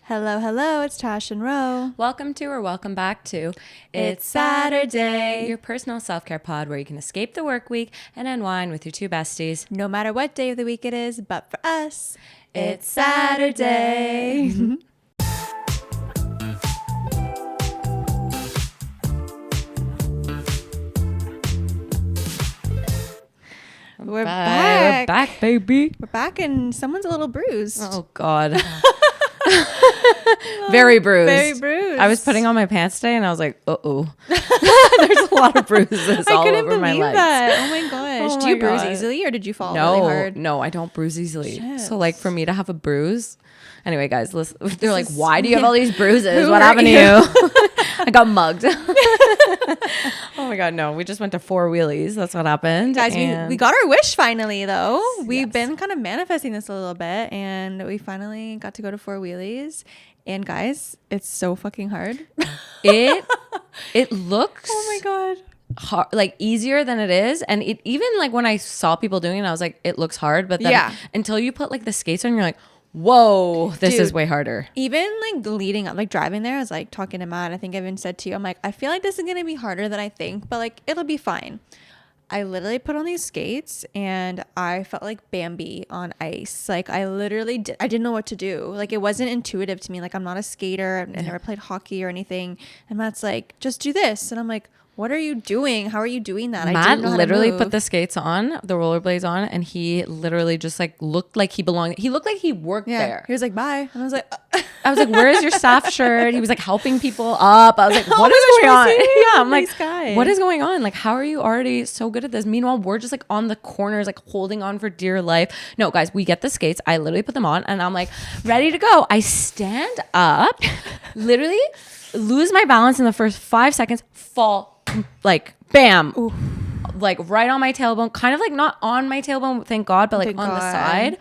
Hello, hello, it's Tash and Ro. Welcome to or welcome back to It's Saturday, your personal self-care pod where you can escape the work week and unwind with your two besties. No matter what day of the week it is, but for us, It's Saturday. We're back. We're back, baby. We're back and someone's a little bruised. Oh, God. Very bruised. Very bruised. I was putting on my pants today and I was like, uh-oh. There's a lot of bruises all over my legs. That. Oh my gosh. Oh Do you my bruise God. easily or did you fall really hard? No, I don't bruise easily. Shit. So like for me to have a bruise. Anyway, guys, listen, they're like, why do you have all these bruises? What happened to you? I got mugged. Oh my God, no. We just went to 4 Wheelies. That's what happened. Guys, we got our wish finally though. We've Yes. been kind of manifesting this a little bit and we finally got to go to 4 Wheelies. And guys, it's so fucking hard. It looks Oh my God. hard, like easier than it is, and it even like when I saw people doing it I was like, it looks hard, but then until you put like the skates on, you're like, whoa, this is way harder. Even like leading up, like driving there, I was like talking to Matt. I think I even said to you, I'm like, I feel like this is gonna be harder than I think, but like it'll be fine. I literally put on these skates and I felt like Bambi on ice. Like I didn't know what to do. Like it wasn't intuitive to me. Like I'm not a skater. I've never played hockey or anything. And Matt's like, just do this. And I'm like, what are you doing? How are you doing that? Matt literally put the skates on, the rollerblades on, and he literally just like looked like he belonged. He looked like he worked there. He was like, bye. And I was like, I was like, where's your staff shirt? He was like helping people up. I was like, what is going on? Yeah, I'm like, what is going on? Like, how are you already so good at this? Meanwhile, we're just like on the corners, like holding on for dear life. No, guys, we get the skates. I literally put them on and I'm like, ready to go. I stand up, literally lose my balance in the first 5 seconds, fall, like, bam. Ooh. Like right on my tailbone, kind of like not on my tailbone, thank God, but like on the side.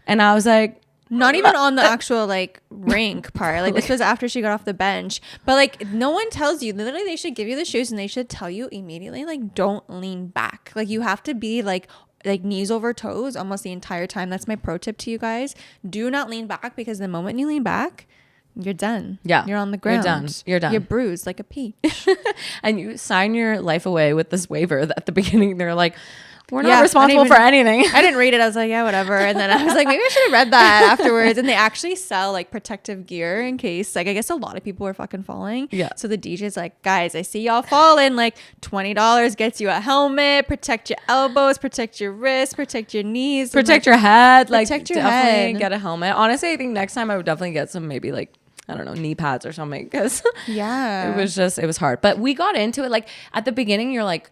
And I was like, not even on the actual like rink part. Like this was after she got off the bench. But like no one tells you. Literally they should give you the shoes and they should tell you immediately, like, don't lean back. Like you have to be like knees over toes almost the entire time. That's my pro tip to you guys. Do not lean back, because the moment you lean back, you're done. Yeah. You're on the ground. You're done. You're bruised like a peach. And you sign your life away with this waiver that at the beginning they're like, we're not responsible for anything. I didn't read it. I was like, yeah, whatever. And then I was like, maybe I should have read that afterwards. And they actually sell like protective gear in case, like, I guess a lot of people were fucking falling. Yeah. So the DJ's like, guys, I see y'all falling. Like $20 gets you a helmet, protect your elbows, protect your wrists, protect your knees, protect your head. Like protect your definitely head. Get a helmet. Honestly, I think next time I would definitely get some, maybe like, I don't know, knee pads or something, because yeah, it was hard. But we got into it. Like at the beginning, you're like,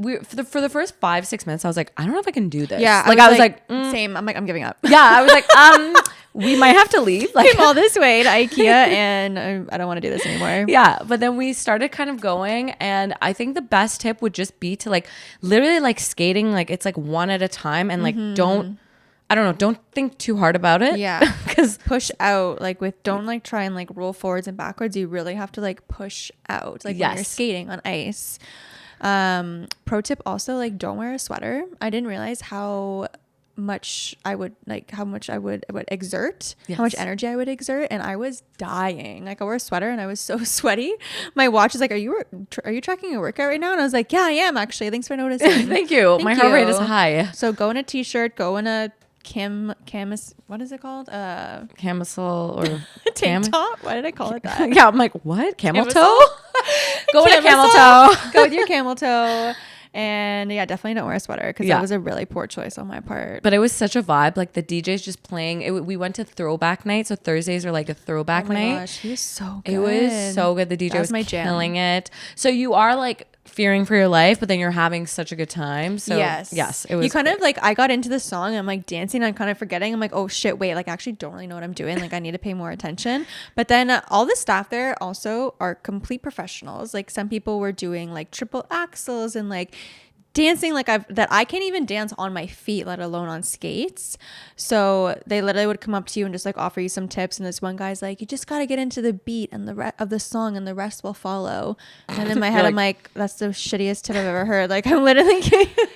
for the first 5-6 minutes, I was like, I don't know if I can do this. Yeah, I was like same. I'm like, I'm giving up. Yeah, I was like, we might have to leave. Like came all this way to IKEA, and I don't want to do this anymore. Yeah, but then we started kind of going, and I think the best tip would just be to like literally like skating, like it's like one at a time, and like don't think too hard about it. Yeah. Because push out, like don't like try and like roll forwards and backwards. You really have to like push out, like when you're skating on ice. Pro tip also, like don't wear a sweater. I didn't realize how much I would exert, how much energy I would exert, and I was dying. Like I wore a sweater and I was so sweaty. My watch is like, are you tracking your workout right now? And I was like, yeah, I am actually. Thanks for noticing. Thank you. My heart rate is high. So go in a t-shirt, go in a what is it called? Camisole or tank top? Why did I call it that? Yeah, I'm like, what? Camel toe? Go in a camel toe. Go with your camel toe. And yeah, definitely don't wear a sweater, because that was a really poor choice on my part. But it was such a vibe. Like the DJ's just playing. We went to throwback night. So Thursdays are like a throwback night. Oh my gosh, he was so good. It was so good. The DJ was killing it. So you are like fearing for your life, but then you're having such a good time. So yes, it was. You kind of like, I got into the song, I'm like dancing, I'm kind of forgetting. I'm like, oh shit, wait, like I actually don't really know what I'm doing. Like I need to pay more attention. But then all the staff there also are complete professionals. Like some people were doing like triple axels and like dancing like I can't even dance on my feet, let alone on skates. So they literally would come up to you and just like offer you some tips. And this one guy's like, you just got to get into the beat and of the song and the rest will follow. And in my head, I'm like, that's the shittiest tip I've ever heard. Like I'm literally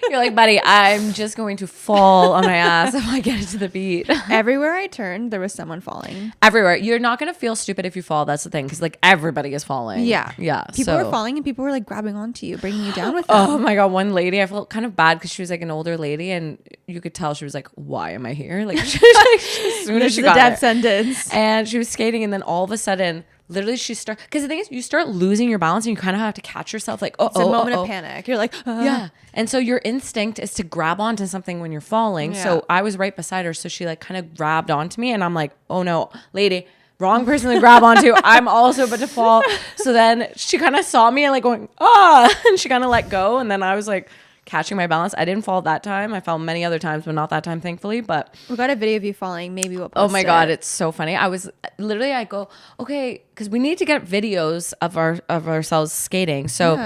you're like, buddy, I'm just going to fall on my ass if I get into the beat. Everywhere I turned, there was someone falling. Everywhere. You're not going to feel stupid if you fall. That's the thing. Because like everybody is falling. Yeah. People were falling and people were like grabbing onto you, bringing you down with them. Oh my God. One lady, I felt kind of bad because she was like an older lady and you could tell she was like, why am I here? Like, she was like as soon as she got death sentence. And she was skating and then all of a sudden, literally she started, because the thing is you start losing your balance and you kind of have to catch yourself like, it's a moment of panic. You're like, yeah. And so your instinct is to grab onto something when you're falling. Yeah. So I was right beside her. So she like kind of grabbed onto me and I'm like, oh no, lady, wrong person to grab onto. I'm also about to fall. So then she kind of saw me and like going, and she kind of let go. And then I was like catching my balance. I didn't fall that time. I fell many other times, but not that time, thankfully. But we got a video of you falling. Maybe we'll post oh my God, it's so funny. I was literally, I go, okay, because we need to get videos of ourselves skating. So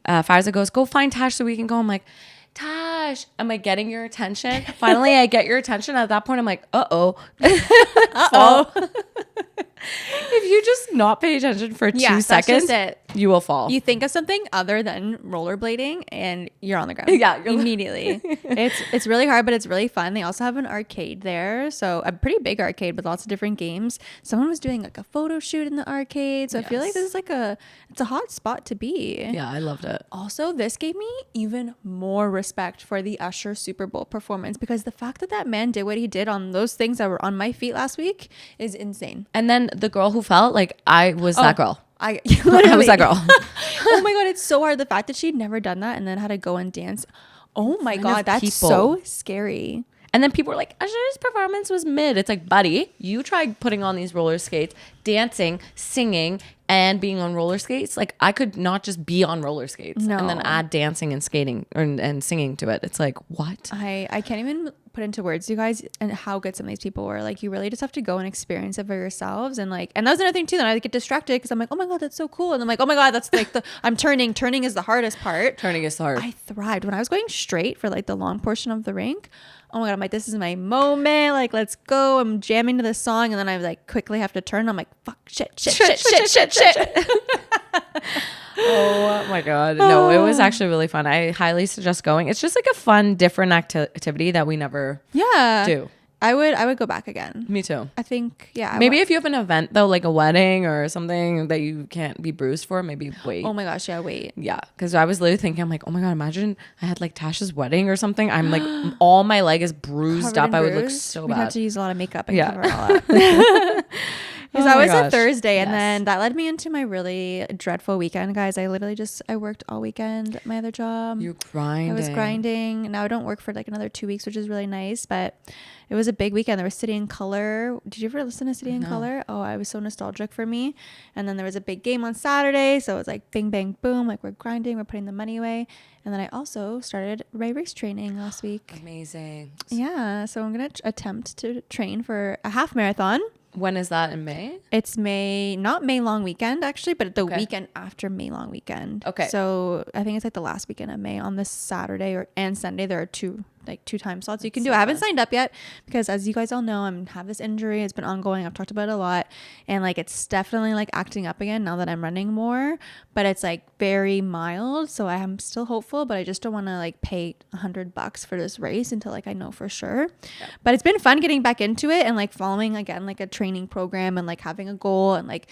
Faiza goes, go find Tash so we can go. I'm like, Tash, am I getting your attention? Finally, I get your attention. At that point, I'm like, uh-oh. If you just not pay attention for 2 seconds, you will fall. You think of something other than rollerblading and you're on the ground. Yeah. Immediately. It's really hard, but it's really fun. They also have an arcade there. So a pretty big arcade with lots of different games. Someone was doing like a photo shoot in the arcade. So I feel like this is like it's a hot spot to be. Yeah, I loved it. Also, this gave me even more respect for the Usher Super Bowl performance because the fact that man did what he did on those things that were on my feet last week is insane. And then the girl who fell, like I was that girl. I was that girl. Oh my God, it's so hard. The fact that she'd never done that and then had to go and dance. Oh my God, that's so scary. And then people were like, Usher's performance was mid. It's like, buddy, you tried putting on these roller skates, dancing, singing, and being on roller skates. Like I could not just be on roller skates and then add dancing and skating and singing to it. It's like, what? I can't even put into words, you guys, and how good some of these people were. Like you really just have to go and experience it for yourselves. And like, and that was another thing too. Then I get distracted because I'm like, oh my God, that's so cool. And I'm like, oh my God, that's like I'm turning is the hardest part. Turning is hard. I thrived when I was going straight for like the long portion of the rink. Oh my God, I'm like, this is my moment. Like, let's go. I'm jamming to this song. And then I like quickly have to turn. I'm like, fuck, shit. Oh my God. No, it was actually really fun. I highly suggest going. It's just like a fun, different activity that we never do. I would go back again. Me too. I think, maybe if you have an event though, like a wedding or something that you can't be bruised for, maybe wait. Oh my gosh, yeah, wait. Yeah, because I was literally thinking, I'm like, oh my God, imagine I had like Tash's wedding or something. I'm like, all my leg is bruised up. I would look so bad. We'd have to use a lot of makeup and cover it all up. Because that was a Thursday, and then that led me into my really dreadful weekend, guys. I worked all weekend at my other job. You're grinding. I was grinding. Now I don't work for like another 2 weeks, which is really nice, but it was a big weekend. There was City in Color. Did you ever listen to City in Color? Oh, I was so nostalgic for me. And then there was a big game on Saturday, so it was like bing, bang, boom. Like we're grinding, we're putting the money away. And then I also started race training last week. Amazing. Yeah, so I'm going to attempt to train for a half marathon. When is that, in May? It's May, not May long weekend actually, but the weekend after May long weekend. Okay. So I think it's like the last weekend of May on this Saturday and Sunday. There are two time slots you can do. I haven't signed up yet because as you guys all know, I have this injury. It's been ongoing. I've talked about it a lot, and like it's definitely like acting up again now that I'm running more, but it's like very mild. So I am still hopeful, but I just don't want to like pay $100 for this race until like I know for sure. Yeah. But it's been fun getting back into it and like following again like a training program and like having a goal and like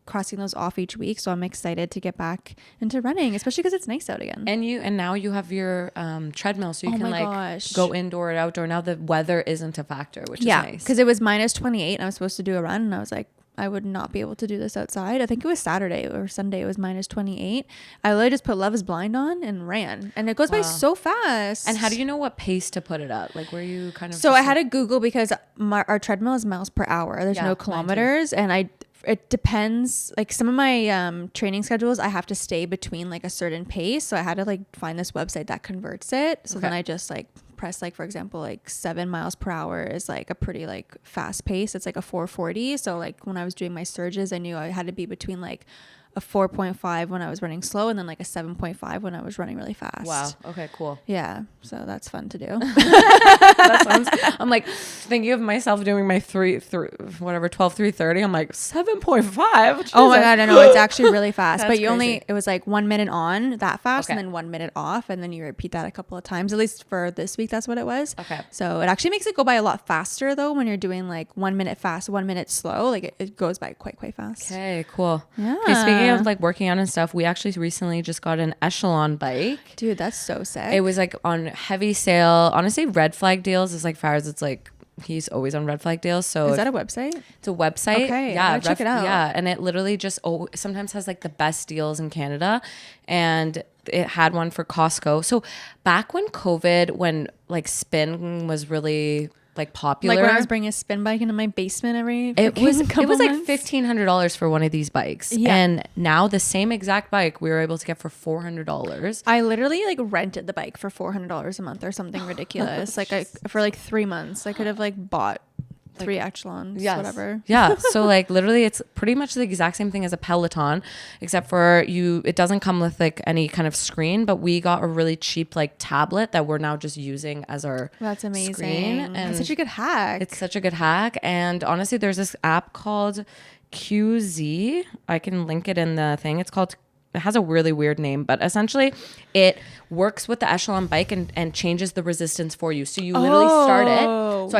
crossing those off each week. So I'm excited to get back into running, especially because it's nice out again. And now you have your treadmill, so you can like go indoor or outdoor. Now the weather isn't a factor, which is nice. Because it was -28 and I was supposed to do a run and I was like, I would not be able to do this outside. I think it was Saturday or Sunday. It was -28. I literally just put Love is Blind on and ran, and it goes by so fast. And how do you know what pace to put it at? Like, were you kind of? So I had to Google because our treadmill is miles per hour. There's no kilometers, and it depends. Like some of my training schedules, I have to stay between like a certain pace. So I had to like find this website that converts it. So then I just like press like, for example, like 7 miles per hour is like a pretty like fast pace. It's like a 440. So like when I was doing my surges, I knew I had to be between like a 4.5 when I was running slow, and then like a 7.5 when I was running really fast. Wow. Okay, cool. Yeah. So that's fun to do. I'm like thinking of myself doing my 12:3:30. I'm like 7.5. Oh my God. I know, it's actually really fast, but it was like 1 minute on that fast, and then 1 minute off. And then you repeat that a couple of times, at least for this week. That's what it was. Okay. So it actually makes it go by a lot faster though, when you're doing like 1 minute fast, 1 minute slow, like it goes by quite fast. Okay, cool. Yeah. Okay, speaking of like working out and stuff, we actually recently just got an echelon bike. Dude, that's so sick. It was like on heavy sale. Honestly, Red Flag deals is like Farah's. It's like he's always on Red Flag deals. So is that a website? It's a website. Okay, yeah, check it out. Yeah, and it literally just sometimes has like the best deals in Canada, and it had one for Costco. So back when COVID, when like spin was really like popular, like when I was bringing a spin bike into my basement it was like months. $1,500 for one of these bikes. Yeah. And now the same exact bike we were able to get for $400. I literally like rented the bike for $400 a month or something ridiculous. Like for like 3 months I could have like bought 3 echelons, whatever. Yeah. So like literally it's pretty much the exact same thing as a Peloton, except for it doesn't come with like any kind of screen, but we got a really cheap like tablet that we're now just using as our That's amazing. Screen. And that's such a good hack. It's such a good hack. And honestly, there's this app called QZ. I can link it in the thing. It has a really weird name, but essentially it works with the echelon bike and changes the resistance for you. So you literally start it. So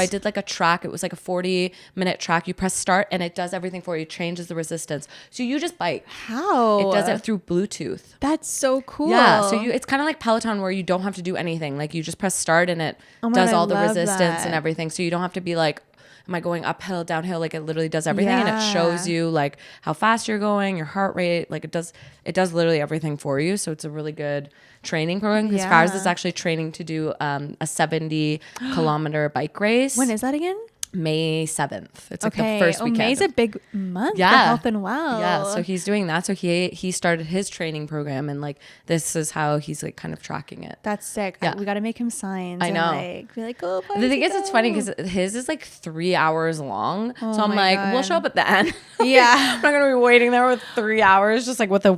I did like a track. It was like a 40-minute track. You press start and it does everything for you. It changes the resistance. So you just bike. How? It does it through Bluetooth. That's so cool. Yeah. So it's kind of like Peloton where you don't have to do anything. Like you just press start and it does all the resistance and everything. So you don't have to be like, am I going uphill, downhill? Like it literally does everything, and it shows you like how fast you're going, your heart rate. Like it does literally everything for you. So it's a really good training program. Because Farah's is actually training to do a 70-kilometer bike race. When is that again? May 7th. It's like the first weekend. May's a big month for health and well. Yeah, so he's doing that. So he started his training program, and like this is how he's like kind of tracking it. That's sick. Yeah. We got to make him signs. I know. And like be like, oh, the thing is, it's funny because his is like 3 hours long. So I'm like, we'll show up at the end. Yeah, I'm not gonna be waiting there with 3 hours just like with the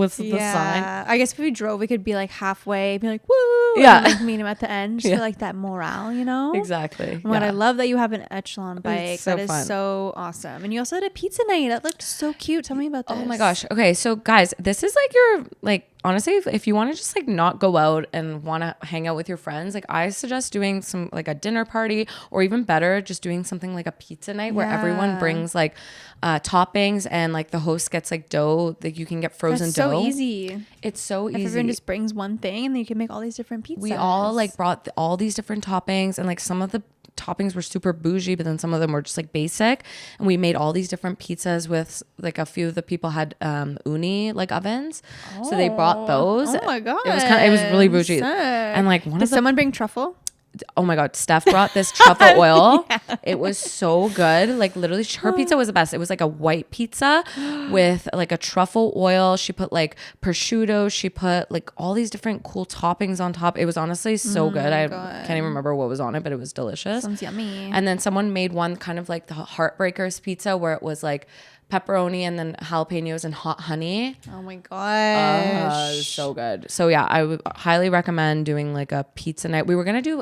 sign. I guess if we drove, we could be like halfway, be like, woo, yeah, and, like meet him at the end, just for like that morale, you know? Exactly. But I love that you have an echelon bike. So that is fun. So awesome. And you also had a pizza night. That looked so cute. Tell me about this. Oh my gosh. Okay, so guys, this is like your like honestly, if you want to just like not go out and want to hang out with your friends, like I suggest doing some like a dinner party, or even better, just doing something like a pizza night where everyone brings like toppings, and like the host gets like dough. Like you can get frozen dough. So easy. It's so easy. Everyone just brings one thing, and then you can make all these different pizzas. We all like brought all these different toppings, and like some of the toppings were super bougie, but then some of them were just like basic, and we made all these different pizzas with like a few of the people had uni like ovens, so they brought those. Oh my god, it was really bougie. Sick. And like did someone bring truffle? Oh my god, Steph brought this truffle oil. It was so good. Like literally her pizza was the best. It was like a white pizza with like a truffle oil. She put like prosciutto, she put like all these different cool toppings on top. It was honestly so good. I can't even remember what was on it, but it was delicious. Sounds yummy. And then someone made one kind of like the Heartbreakers pizza where it was like pepperoni and then jalapenos and hot honey. Oh my gosh. So good. So yeah, I would highly recommend doing like a pizza night.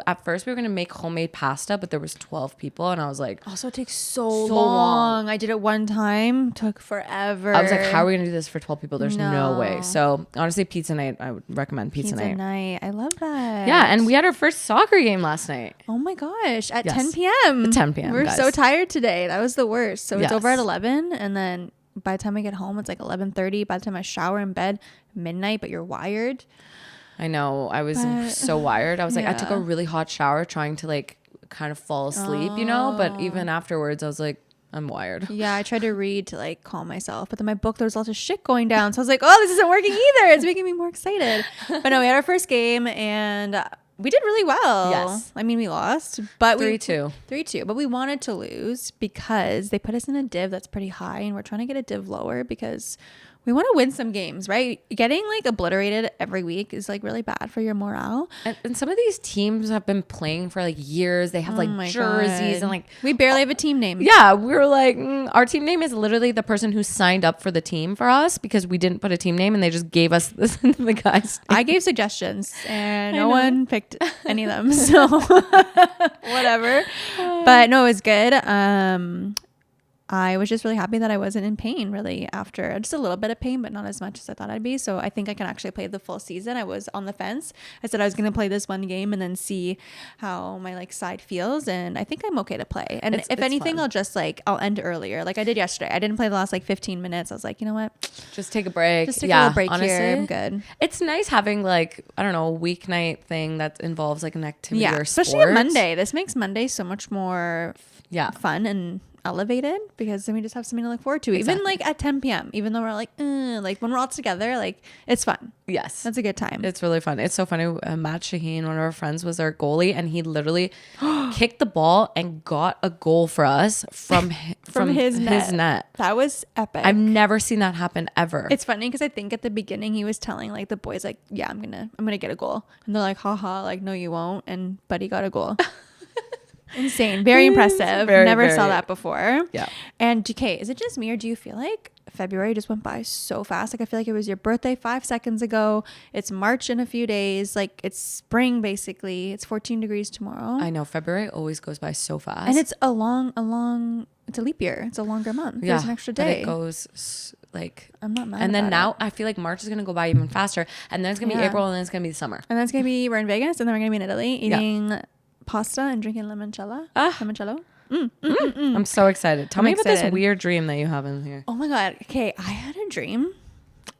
At first we were gonna make homemade pasta, but there was 12 people, and I was like, also it takes so long. I did it one time, took forever. I was like, how are we gonna do this for 12 people? There's no way. So honestly, pizza night, I would recommend pizza night. I love that. Yeah, and we had our first soccer game last night. Oh my gosh, at 10 p.m. At 10 p.m. We're so tired today. That was the worst. So it's over at 11, and then by the time I get home, it's like 11:30. By the time I shower in bed, midnight, but you're wired. I know. I was so wired. I was like, I took a really hot shower trying to like kind of fall asleep, you know? But even afterwards, I was like, I'm wired. Yeah, I tried to read to like calm myself, but then my book, there was lots of shit going down. So I was like, oh, this isn't working either. It's making me more excited. But no, we had our first game, and we did really well. Yes. I mean, we lost, but 3-2. 3-2. But we wanted to lose because they put us in a div that's pretty high, and we're trying to get a div lower because we want to win some games, right? Getting like obliterated every week is like really bad for your morale. And some of these teams have been playing for like years. They have like jerseys and like we barely have a team name. Yeah, we were like, our team name is literally the person who signed up for the team for us because we didn't put a team name and they just gave us the guys. I gave suggestions and no one picked any of them, so whatever. But no, it was good. I was just really happy that I wasn't in pain really after. Just a little bit of pain, but not as much as I thought I'd be. So I think I can actually play the full season. I was on the fence. I said I was going to play this one game and then see how my like side feels. And I think I'm okay to play. And if anything, fun. I'll end earlier. Like I did yesterday. I didn't play the last like 15 minutes. I was like, you know what? Just take a break. Just take a little break honestly, here. I'm good. It's nice having like, I don't know, a weeknight thing that involves like an activity or sport. Especially a Monday. This makes Monday so much more fun and elevated because then we just have something to look forward to. Exactly. Even like at 10 p.m. even though we're like when we're all together, like it's fun. Yes, that's a good time. It's really fun. It's so funny. Matt Shaheen, one of our friends, was our goalie and he literally kicked the ball and got a goal for us from his net. That was epic. I've never seen that happen ever. It's funny because I think at the beginning he was telling like the boys like, yeah, I'm gonna get a goal, and they're like, haha, like no you won't, and Buddy got a goal. Insane. Very impressive. Never saw that before. Yeah. And DK, is it just me or do you feel like February just went by so fast? Like I feel like it was your birthday 5 seconds ago. It's March in a few days. Like it's spring basically. It's 14 degrees tomorrow. I know. February always goes by so fast. And it's it's a leap year. It's a longer month. Yeah. There's an extra day. But it goes like, I'm not mad. And then now it. I feel like March is going to go by even faster. And then it's going to be April and then it's going to be the summer. And then it's going to be, we're in Vegas and then we're going to be in Italy eating pasta and drinking limoncello. I'm so excited. Tell me about this weird dream that you have in here. Oh my God. Okay. I had a dream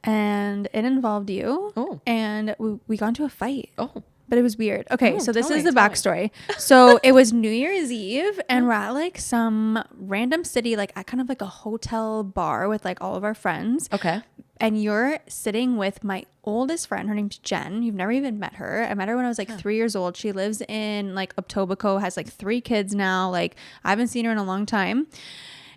and it involved you. Oh. And we got into a fight. Oh. But it was weird. Okay. So this is the backstory. So it was New Year's Eve and we're at like some random city, like at kind of like a hotel bar with like all of our friends. Okay. And you're sitting with my oldest friend. Her name's Jen. You've never even met her. I met her when I was like 3 years old. She lives in like Etobicoke, has like 3 kids now. Like I haven't seen her in a long time.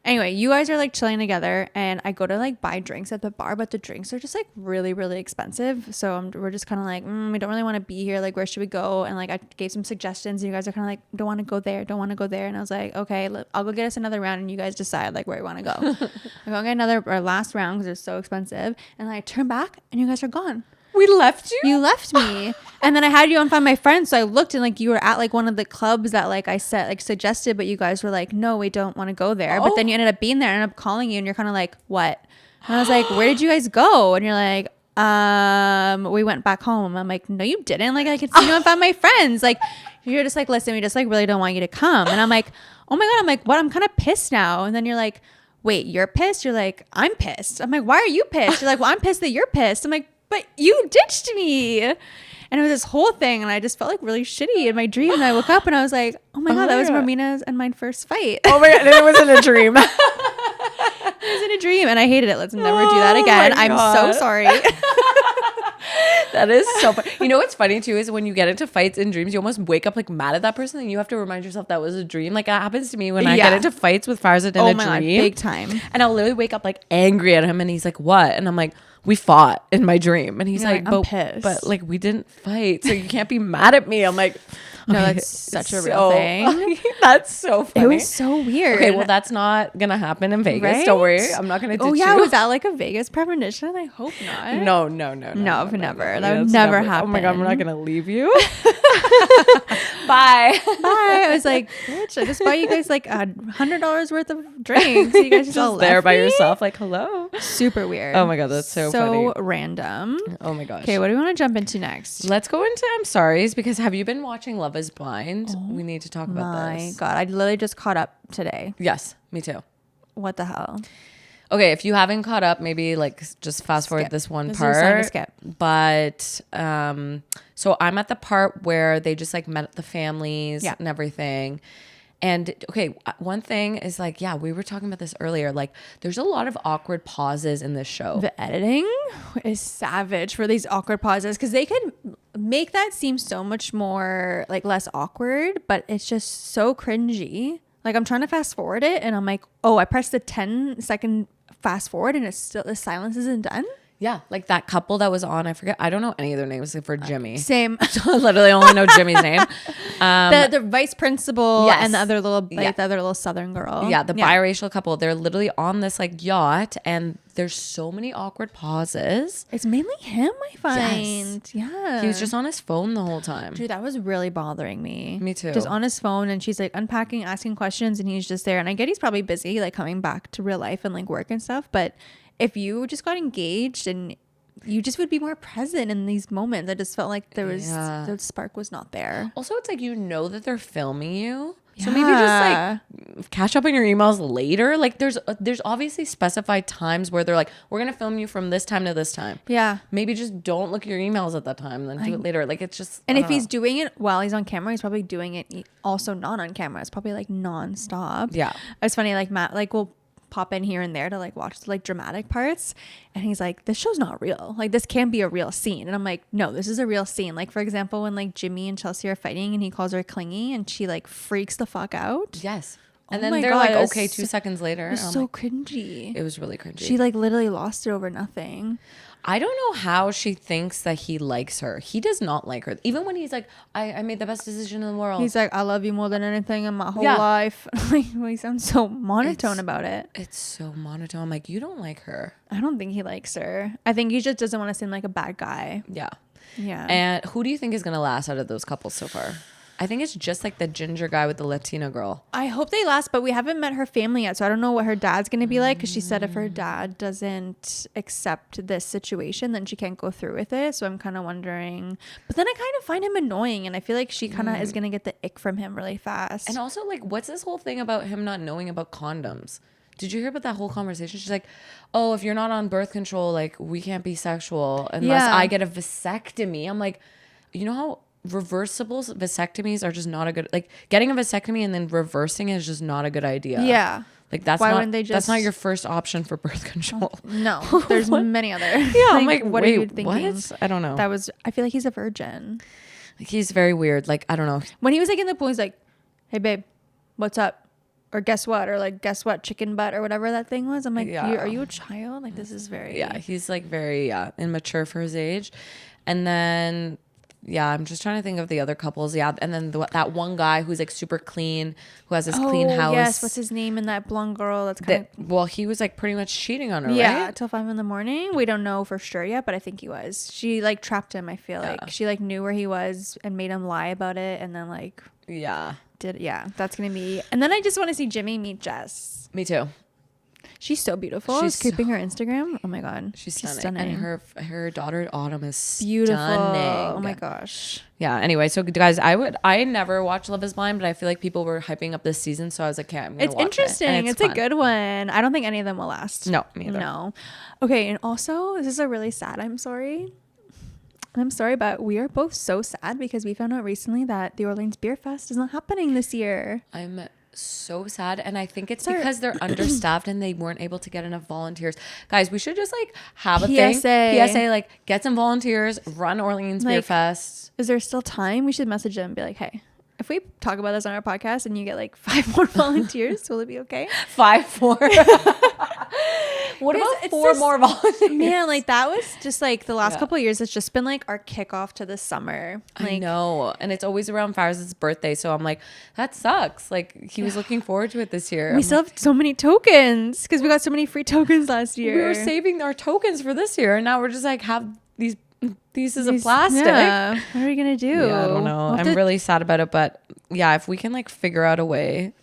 Anyway, you guys are like chilling together and I go to like buy drinks at the bar, but the drinks are just like really, really expensive. So we're just kind of like, we don't really want to be here. Like, where should we go? And like, I gave some suggestions and you guys are kind of like, don't want to go there. Don't want to go there. And I was like, okay, I'll go get us another round and you guys decide like where you want to go. I go get our last round because they're so expensive. And then I turn back and you guys are gone. We left you? You left me. And then I had you on Find My Friends. So I looked and like you were at like one of the clubs that like I said, like suggested, but you guys were like, no, we don't want to go there. But then you ended up being there and ended up calling you and you're kind of like, what? And I was like, where did you guys go? And you're like, we went back home. I'm like, no, you didn't. Like I could see you on Find My Friends. Like you're just like, listen, we just like really don't want you to come. And I'm like, oh my God. I'm like, what? I'm kind of pissed now. And then you're like, wait, you're pissed? You're like, I'm pissed. I'm like, why are you pissed? You're like, well, I'm pissed that you're pissed. I'm like, but you ditched me. And it was this whole thing. And I just felt like really shitty in my dream. And I woke up and I was like, oh my God, that was Romina's and my first fight. Oh my God. And it wasn't a dream. It was in a dream. And I hated it. Let's never do that again. I'm so sorry. That is so funny. You know what's funny too is when you get into fights in dreams, you almost wake up like mad at that person and you have to remind yourself that was a dream. Like that happens to me when I get into fights with Farzad in a dream. God, big time. And I'll literally wake up like angry at him and he's like, what? And I'm like, we fought in my dream. And he's like, I'm pissed. But like we didn't fight. So you can't be mad at me. I'm like, no, that's such a real thing. That's so funny. It was so weird. Okay, well, that's not going to happen in Vegas. Right? Don't worry. I'm not going to ditch you. Was that like a Vegas premonition? I hope not. No, never. That would never happen. Oh my God, we're not going to leave you. Bye. I was like, bitch, I just bought you guys like $100 worth of drinks. So you guys just all there by me? Yourself. Like, hello. Super weird. Oh my God, that's so funny. So random. Oh my gosh. Okay, what do we want to jump into next? Let's go into I'm Sorry's because have you been watching Love is Blind? We need to talk about this. My God, I literally just caught up today. Yes, me too. What the hell? Okay, if you haven't caught up, maybe like just fast forward this one part. Is a skip. But so I'm at the part where they just like met the families and everything. And okay, one thing is like, yeah, we were talking about this earlier. Like, there's a lot of awkward pauses in this show. The editing is savage for these awkward pauses because they can make that seem so much more like less awkward, but it's just so cringy. Like I'm trying to fast forward it and I'm like, oh, I pressed the 10-second fast forward and it's still, the silence isn't done. Yeah, like that couple that was on, I forget, I don't know any of their names except for Jimmy. Same. I literally only know Jimmy's name. The vice principal, yes. and the other little Southern girl. Yeah, the biracial couple. They're literally on this like yacht, and there's so many awkward pauses. It's mainly him, I find. Yes. Yeah. He was just on his phone the whole time. Dude, that was really bothering me. Me too. Just on his phone, and she's like unpacking, asking questions, and he's just there. And I get he's probably busy, like coming back to real life and like work and stuff. But if you just got engaged and you just would be more present in these moments. I just felt like there was the spark was not there. Also, it's like that they're filming you. So maybe just like catch up on your emails later. Like there's obviously specified times where they're like, we're going to film you from this time to this time. Yeah. Maybe just don't look at your emails at that time, then do it later. Like it's just. And if he's doing it while he's on camera, he's probably doing it also not on camera. It's probably like nonstop. Yeah. It's funny, like Matt, like we'll pop in here and there to like watch the like dramatic parts, and he's like, this show's not real, like this can't be a real scene. And I'm like, no, this is a real scene. Like for example, when like Jimmy and Chelsea are fighting and he calls her clingy and she like freaks the fuck out. Yes. And then they're like, okay, 2 seconds later. It was so cringy. It was really cringy. She like literally lost it over nothing. I don't know how she thinks that he likes her. He does not like her. Even when he's like, I made the best decision in the world. He's like, I love you more than anything in my whole life. Like, well, he sounds so monotone about it. It's so monotone. I'm like, you don't like her. I don't think he likes her. I think he just doesn't want to seem like a bad guy. Yeah. Yeah. And who do you think is going to last out of those couples so far? I think it's just like the ginger guy with the Latina girl. I hope they last, but we haven't met her family yet. So I don't know what her dad's going to be like. Because she said if her dad doesn't accept this situation, then she can't go through with it. So I'm kind of wondering. But then I kind of find him annoying. And I feel like she kind of is going to get the ick from him really fast. And also, like, what's this whole thing about him not knowing about condoms? Did you hear about that whole conversation? She's like, oh, if you're not on birth control, like, we can't be sexual unless I get a vasectomy. I'm like, you know how reversible vasectomies are just not a good, like getting a vasectomy and then reversing it is just not a good idea. Yeah. Like that's not your first option for birth control. No, there's many other. Yeah. I'm like, what are you thinking? What? I don't know. I feel like he's a virgin. Like he's very weird. Like, I don't know. When he was like in the pool, he's like, hey babe, what's up? Or guess what? Or like, guess what? Chicken butt or whatever that thing was. I'm like, are you a child? Like, this is very. Yeah. He's like very immature for his age. And then I'm just trying to think of the other couples. Yeah, and then that one guy who's like super clean, who has this clean house. Yes, what's his name? And that blonde girl that's kind of. Well, he was like pretty much cheating on her, right? Yeah, till 5 a.m. We don't know for sure yet, but I think he was. She like trapped him. I feel like she like knew where he was and made him lie about it, and then like that's gonna be. And then I just want to see Jimmy meet Jess. Me too. She's so beautiful. She's creeping her Instagram. Oh my god, she's stunning. And her daughter Autumn is beautiful. Stunning. Oh my gosh. Yeah. Anyway, so guys, I never watched Love Is Blind, but I feel like people were hyping up this season, so I was like, okay, I'm gonna watch it. It's interesting. It's a good one. I don't think any of them will last. No, me either. No. Okay, and also this is a really sad. I'm sorry, but we are both so sad because we found out recently that the Orleans Beer Fest is not happening this year. I'm so sad, and I think it's because they're understaffed and they weren't able to get enough volunteers. Guys, we should just like have a PSA, like get some volunteers, run Orleans Beer Fest. Is there still time? We should message them and be like, hey, if we talk about this on our podcast and you get like 5 more volunteers, will it be okay? 5 more. What about 4 more volunteers? Man, like that was just like the last couple of years. It's just been like our kickoff to the summer. Like, I know, and it's always around Faraz's birthday, so I'm like, that sucks. Like he was looking forward to it this year. We still have so many tokens because we got so many free tokens last year. We were saving our tokens for this year, and now we're just like have these pieces of plastic. Yeah. What are we gonna do? Yeah, I don't know. I'm really sad about it, but yeah, if we can like figure out a way.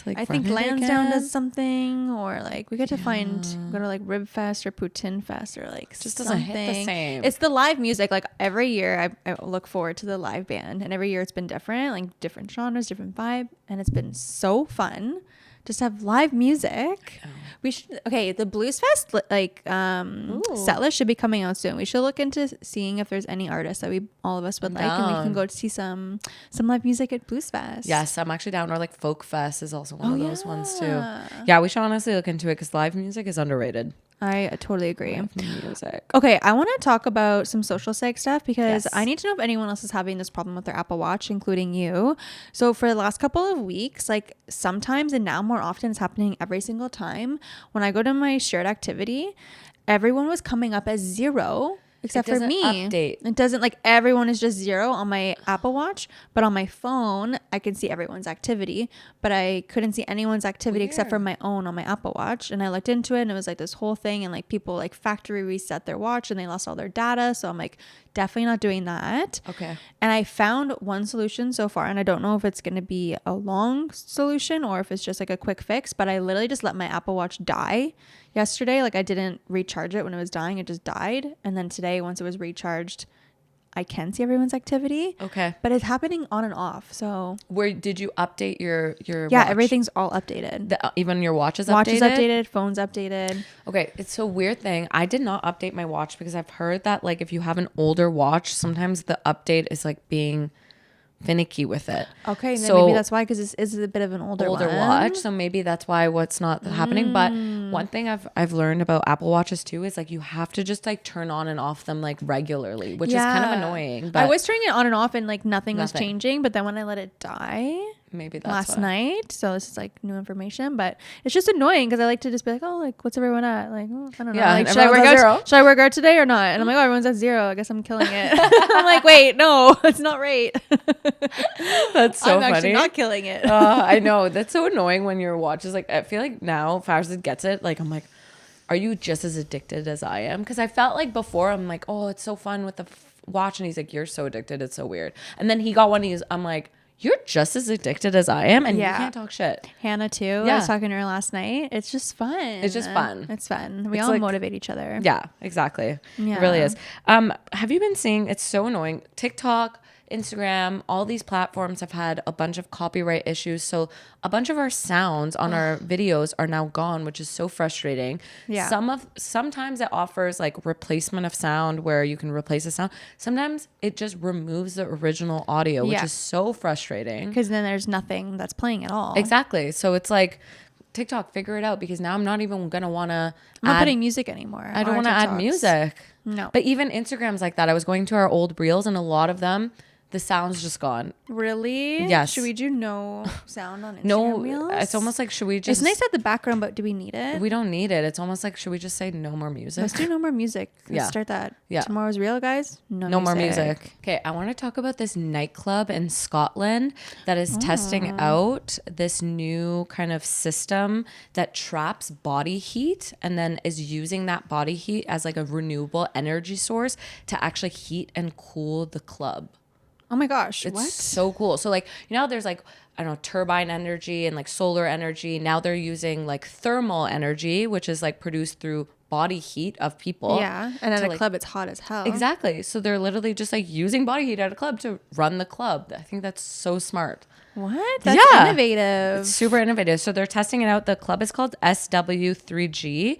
Like I think Lansdowne does something, or like we get to go to like Rib Fest or Poutine Fest or like just doesn't hit the same. It's the live music. Like every year I look forward to the live band, and every year it's been different, like different genres, different vibe, and it's been so fun just to have live music. We should the Blues Fest set list should be coming out soon. We should look into seeing if there's any artists that all of us would like, and we can go to see some live music at Blues Fest. Yes, I'm actually down. Or like Folk Fest is also one of those ones too. Yeah, we should honestly look into it because live music is underrated. I totally agree. Music. Okay, I want to talk about some social psych stuff because I need to know if anyone else is having this problem with their Apple Watch, including you. So for the last couple of weeks, like sometimes and now more often, it's happening every single time. When I go to my shared activity, everyone was coming up as 0. Except for me. Update. It doesn't, like, everyone is just 0 on my Apple Watch, but on my phone I can see everyone's activity, but I couldn't see anyone's activity except for my own on my Apple Watch. And I looked into it and it was like this whole thing, and like people like factory reset their watch and they lost all their data. So I'm like, definitely not doing that. Okay. And I found one solution so far, and I don't know if it's going to be a long solution or if it's just like a quick fix, but I literally just let my Apple Watch die yesterday. Like I didn't recharge it when it was dying. It just died. And then today, once it was recharged, I can see everyone's activity. Okay. But it's happening on and off. So where did you update your yeah, watch? everything's all updated. Even your watch is updated? Watch is updated. Phone's updated. Okay. It's a weird thing. I did not update my watch because I've heard that like if you have an older watch, sometimes the update is like being finicky with it. Okay, then maybe that's why, because this is a bit of an older watch, so maybe that's why what's not happening. But one thing I've learned about Apple Watches too is like you have to just like turn on and off them like regularly, which is kind of annoying. But I was turning it on and off and like nothing was changing, but then when I let it die maybe that's last night, so this is like new information, but it's just annoying because I like to just be like, oh, like what's everyone at? Like, oh, I don't know. Like, should I work out today or not? And I'm like, oh, everyone's at 0. I guess I'm killing it. I'm like, wait, no, it's not right. That's so funny. I'm actually not killing it. I know. That's so annoying when your watch is like, I feel like now Farzad gets it. Like, I'm like, are you just as addicted as I am? Because I felt like before, I'm like, oh, it's so fun with the watch. And he's like, you're so addicted. It's so weird. And then he got one. I'm like, you're just as addicted as I am, and you can't talk shit. Hannah too. Yeah. I was talking to her last night. It's just fun. It's just fun. It's fun. We all like, motivate each other. Yeah, exactly. Yeah. It really is. Have you been seeing, it's so annoying, TikTok, Instagram, all these platforms have had a bunch of copyright issues. So a bunch of our sounds on our videos are now gone, which is so frustrating. Yeah. Sometimes it offers like replacement of sound where you can replace the sound. Sometimes it just removes the original audio, which is so frustrating. Because then there's nothing that's playing at all. Exactly. So it's like, TikTok, figure it out, because now I'm not even going to want to I'm not putting music anymore. I don't want to add music. No. But even Instagram's like that. I was going to our old reels and a lot of them, the sound's just gone. Really? Yes. Should we do no sound on Instagram reels? It's almost like, should we just... It's nice at the background, but do we need it? We don't need it. It's almost like, should we just say no more music? Let's do no more music. Let's start that. Yeah. Tomorrow's reel, guys. No more music. Okay, I want to talk about this nightclub in Scotland that is testing out this new kind of system that traps body heat and then is using that body heat as like a renewable energy source to actually heat and cool the club. Oh my gosh. It's so cool. So like, you know, there's like, I don't know, turbine energy and like solar energy. Now they're using like thermal energy, which is like produced through body heat of people. Yeah. And at a club, it's hot as hell. Exactly. So they're literally just like using body heat at a club to run the club. I think that's so smart. What? That's innovative. It's super innovative. So they're testing it out. The club is called SW3G.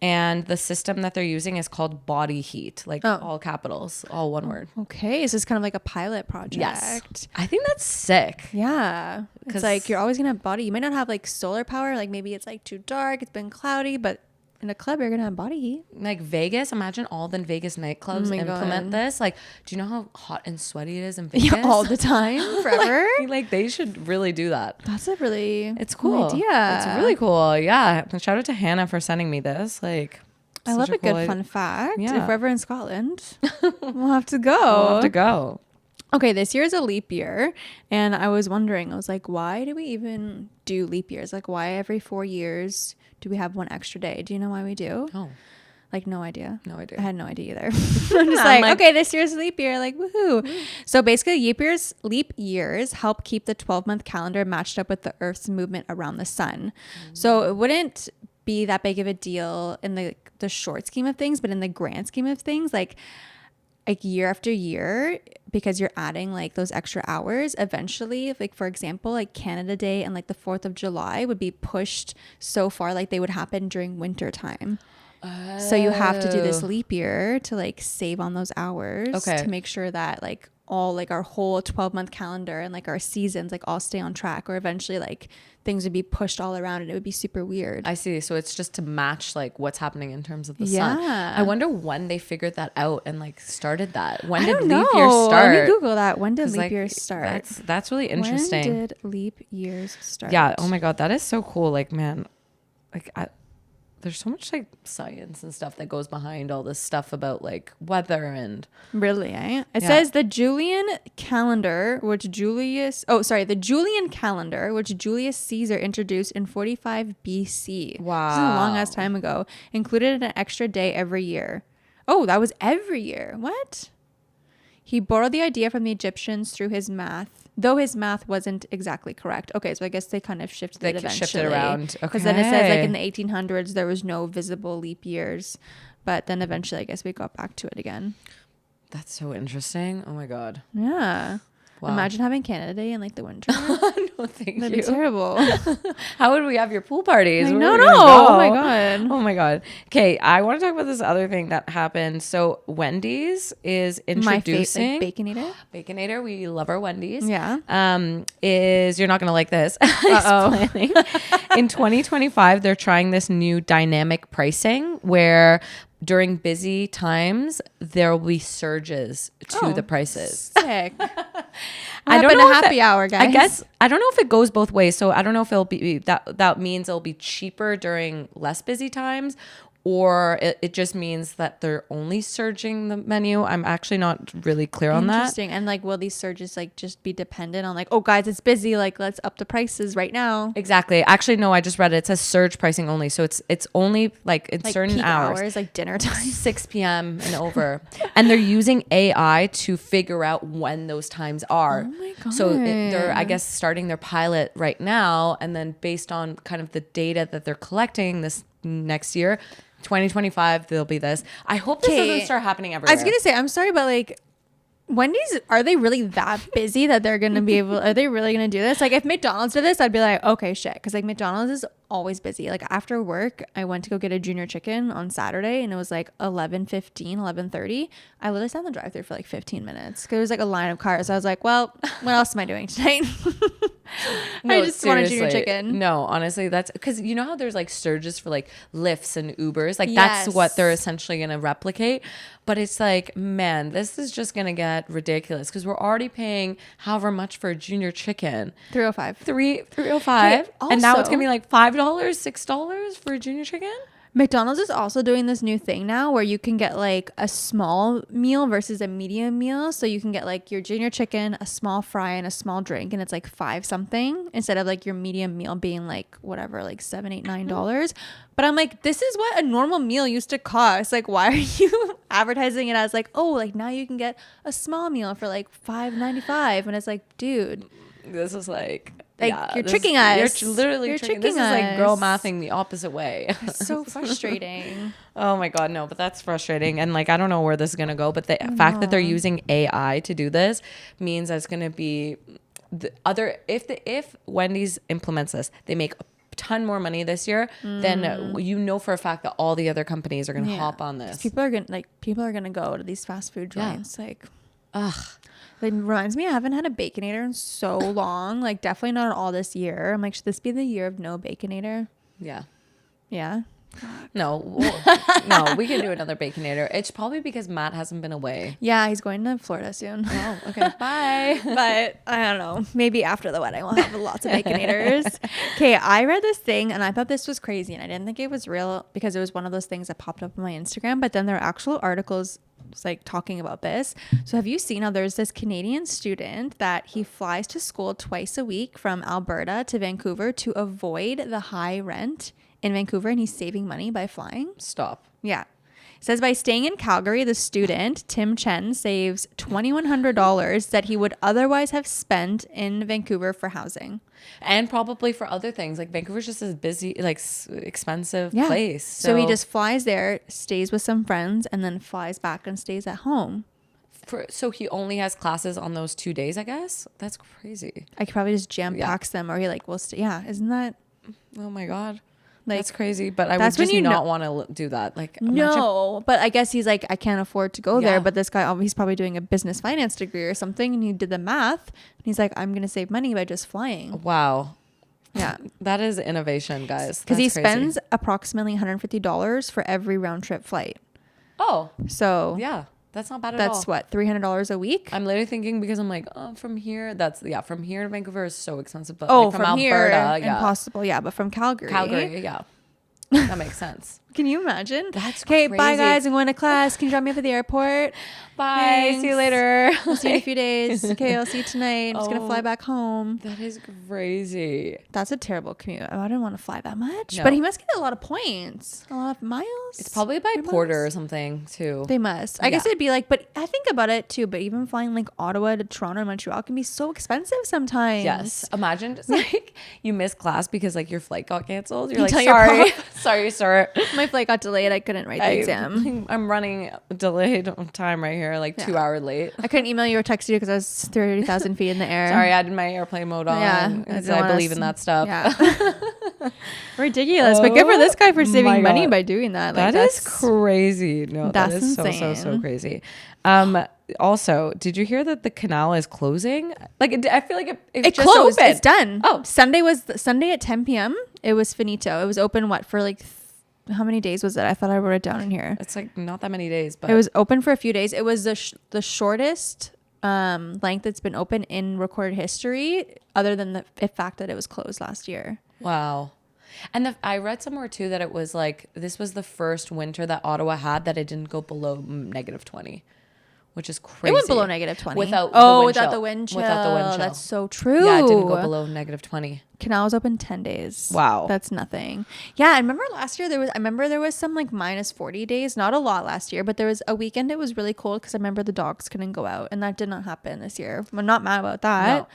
And the system that they're using is called body heat, like all capitals, all one word. Okay. So it's kind of like a pilot project. Yes. I think that's sick. Yeah. It's like you're always going to have body. You might not have like solar power. Like maybe it's like too dark. It's been cloudy. But in a club, you're going to have body heat. Like Vegas. Imagine all the Vegas nightclubs implement this. Like, do you know how hot and sweaty it is in Vegas? Yeah, all the time, forever. like they should really do that. That's a really it's cool idea. It's really cool. Yeah. Shout out to Hannah for sending me this. Like, I love a good fun fact. Yeah. If we're ever in Scotland, we'll have to go. Okay, this year is a leap year. And I was wondering, I was like, why do we even do leap years? Like, why every 4 years do we have one extra day? Do you know why we do? Oh. Like, no idea. No idea. I had no idea either. I'm just like, okay, this year's a leap year. Like, woohoo. So basically, leap years help keep the 12-month calendar matched up with the Earth's movement around the sun. So it wouldn't be that big of a deal in the short scheme of things, but in the grand scheme of things, like year after year, because you're adding like those extra hours, eventually, like for example, like Canada Day and like the 4th of July would be pushed so far, like they would happen during winter time. So you have to do this leap year to like save on those hours to make sure that like all like our whole 12-month calendar and like our seasons like all stay on track, or eventually like things would be pushed all around and it would be super weird. I see. So it's just to match like what's happening in terms of the sun. I wonder when they figured that out and like started that. When did leap years start? Let me Google that. When did leap years start? That's really interesting. When did leap years start? Yeah. Oh my God. That is so cool. Like, man, like there's so much like science and stuff that goes behind all this stuff about like weather and really, eh? It says the Julian calendar, which Julius Caesar introduced in 45 BC. Wow. This is a long ass time ago. Included an extra day every year. Oh, that was every year. What? He borrowed the idea from the Egyptians through his math, though his math wasn't exactly correct. Okay, so I guess they kind of shifted it eventually. They shifted around. Okay. Because then it says like in the 1800s, there was no visible leap years. But then eventually, I guess we got back to it again. That's so interesting. Oh my God. Yeah. Wow. Imagine having Canada Day in like the winter. No, thank you. That'd be terrible. How would we have your pool parties? No. Oh my God. Oh my God. Okay, I want to talk about this other thing that happened. So Wendy's is introducing Baconator. Baconator. We love our Wendy's. Yeah. You're not gonna like this. Planning. In 2025, they're trying this new dynamic pricing where during busy times, there will be surges to the prices. Sick. I don't know. Happy hour, guys. I guess I don't know if it goes both ways. So I don't know if it'll be that means it'll be cheaper during less busy times, or it just means that they're only surging the menu. I'm actually not really clear on that. Interesting. And like, will these surges like just be dependent on like, oh guys, it's busy, like let's up the prices right now? Exactly. Actually, no, I just read it. It says surge pricing only. So it's only like in certain hours, like dinner time, 6 p.m. and over. And they're using AI to figure out when those times are. Oh my God. So they're, I guess, starting their pilot right now. And then based on kind of the data that they're collecting this next year, 2025, there'll be this. I hope this doesn't start happening everywhere. I was gonna say, I'm sorry, but like, Wendy's, are they really that busy that they're gonna be able? Are they really gonna do this? Like, if McDonald's did this, I'd be like, okay, shit, because like McDonald's is always busy. Like after work, I went to go get a junior chicken on Saturday, and it was like 11:15, 11:30. I literally sat in the drive-thru for like 15 minutes because there was like a line of cars. I was like, well, what else am I doing tonight? No, I just want a junior chicken. No, honestly, that's because you know how there's like surges for like Lyfts and Ubers, like that's what they're essentially gonna replicate. But it's like, man, this is just gonna get ridiculous because we're already paying however much for a junior chicken. $3.05, and now it's gonna be like $5, $6 for a junior chicken. McDonald's is also doing this new thing now where you can get like a small meal versus a medium meal. So you can get like your junior chicken, a small fry, and a small drink, and it's like $5 something instead of like your medium meal being like whatever, like $7, $8, $9. But I'm like, this is what a normal meal used to cost. Like, why are you advertising it as like, oh, like now you can get a small meal for like $5.95? And it's like, dude, this is like you're tricking us. You're literally tricking us. This is like girl mathing the opposite way. It's so frustrating. Oh my God, no, but that's frustrating. And like, I don't know where this is going to go, but the fact that they're using AI to do this means that's going to be the other, if Wendy's implements this, they make a ton more money this year, then you know for a fact that all the other companies are going to hop on this. People are going to go to these fast food joints. Like, ugh. It reminds me, I haven't had a Baconator in so long. Like, definitely not all this year. I'm like, should this be the year of no Baconator? Yeah. Yeah? No, we can do another Baconator. It's probably because Matt hasn't been away. Yeah, he's going to Florida soon. Oh, okay. Bye. But I don't know. Maybe after the wedding, we'll have lots of Baconators. Okay, I read this thing and I thought this was crazy. And I didn't think it was real because it was one of those things that popped up on my Instagram. But then there are actual articles like talking about this. So have you seen how there's this Canadian student that he flies to school twice a week from Alberta to Vancouver to avoid the high rent in Vancouver, and he's saving money by flying? Stop. Yeah. It says by staying in Calgary, the student, Tim Chen, saves $2,100 that he would otherwise have spent in Vancouver for housing. And probably for other things. Like Vancouver's just a busy, like expensive place. So he just flies there, stays with some friends, and then flies back and stays at home. So he only has classes on those 2 days, I guess? That's crazy. I could probably just jam packs them, or he like will stay. Yeah, isn't that? Oh my God. Like, that's crazy. But I would just not want to do that. Like, no, but I guess he's like, I can't afford to go there. But this guy, he's probably doing a business finance degree or something. And he did the math. And he's like, I'm going to save money by just flying. Wow. Yeah. That is innovation, guys. Because he spends approximately $150 for every round trip flight. Oh. So. Yeah. That's not bad at all. That's what, $300 a week? I'm literally thinking because I'm like, oh, from here, from here to Vancouver is so expensive. But like from Alberta, here, impossible. Yeah, but from Calgary. Yeah. That makes sense. Can you imagine? That's okay. Crazy. Bye, guys. I'm going to class. Can you drop me off at the airport? Bye. Thanks. See you later. I'll see you in a few days. Okay, I'll see you tonight. I'm just going to fly back home. That is crazy. That's a terrible commute. I didn't want to fly that much. No. But he must get a lot of points. A lot of miles. It's probably by Porter or something, too. They must. I guess it'd be like, but I think about it, too. But even flying like Ottawa to Toronto and Montreal can be so expensive sometimes. Yes. Imagine just like you missed class because like your flight got canceled. You're like, sorry. Sorry, sir. My flight got delayed. I couldn't write the exam. I'm running delayed time right here, like 2 hours late. I couldn't email you or text you because I was 30,000 feet in the air. Sorry, I had my airplane mode on. Yeah, I believe in that stuff. Yeah. Ridiculous. But good for this guy for saving money by doing that. Like, that's crazy. No, that's that is insane. so crazy. Also, did you hear that the canal is closing? Like, I feel like it just closed. Opened. It's done. Oh, Sunday at 10 p.m. It was finito. It was open for like how many days was it? I thought I wrote it down in here. It's like not that many days, but it was open for a few days. It was the shortest length that's been open in recorded history, other than the fact that it was closed last year. Wow. And I read somewhere too that it was like this was the first winter that Ottawa had that it didn't go below -20. Which is crazy. It went below -20. Without the wind chill. That's so true. Yeah, it didn't go below -20. Canal was open 10 days. Wow. That's nothing. Yeah, I remember last year there was some like -40 days. Not a lot last year, but there was a weekend it was really cold because I remember the dogs couldn't go out, and that did not happen this year. I'm not mad about that. No.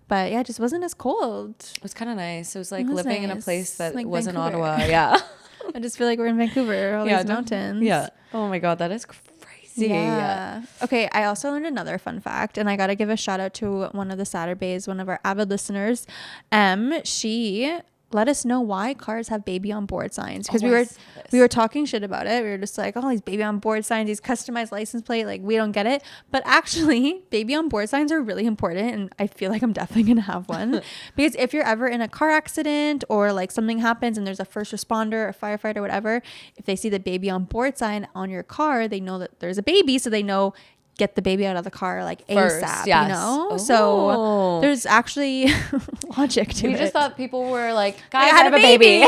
But yeah, it just wasn't as cold. It was kind of nice. It was like living in a place that like wasn't Vancouver. Ottawa. Yeah. I just feel like we're in Vancouver, all these mountains. Yeah. Oh my God, that is crazy. Yeah. Okay, I also learned another fun fact, and I got to give a shout out to one of the Saturdays, one of our avid listeners. She let us know why cars have baby on board signs, because we were talking shit about it. We were just like, oh, these baby on board signs, these customized license plate, like we don't get it. But actually, baby on board signs are really important, and I feel like I'm definitely gonna have one because if you're ever in a car accident or like something happens and there's a first responder or firefighter, whatever, if they see the baby on board sign on your car, they know that there's a baby, so they know get the baby out of the car like first, ASAP, yes. you know? So there's actually logic to it. We just thought people were like, guys, I have a baby.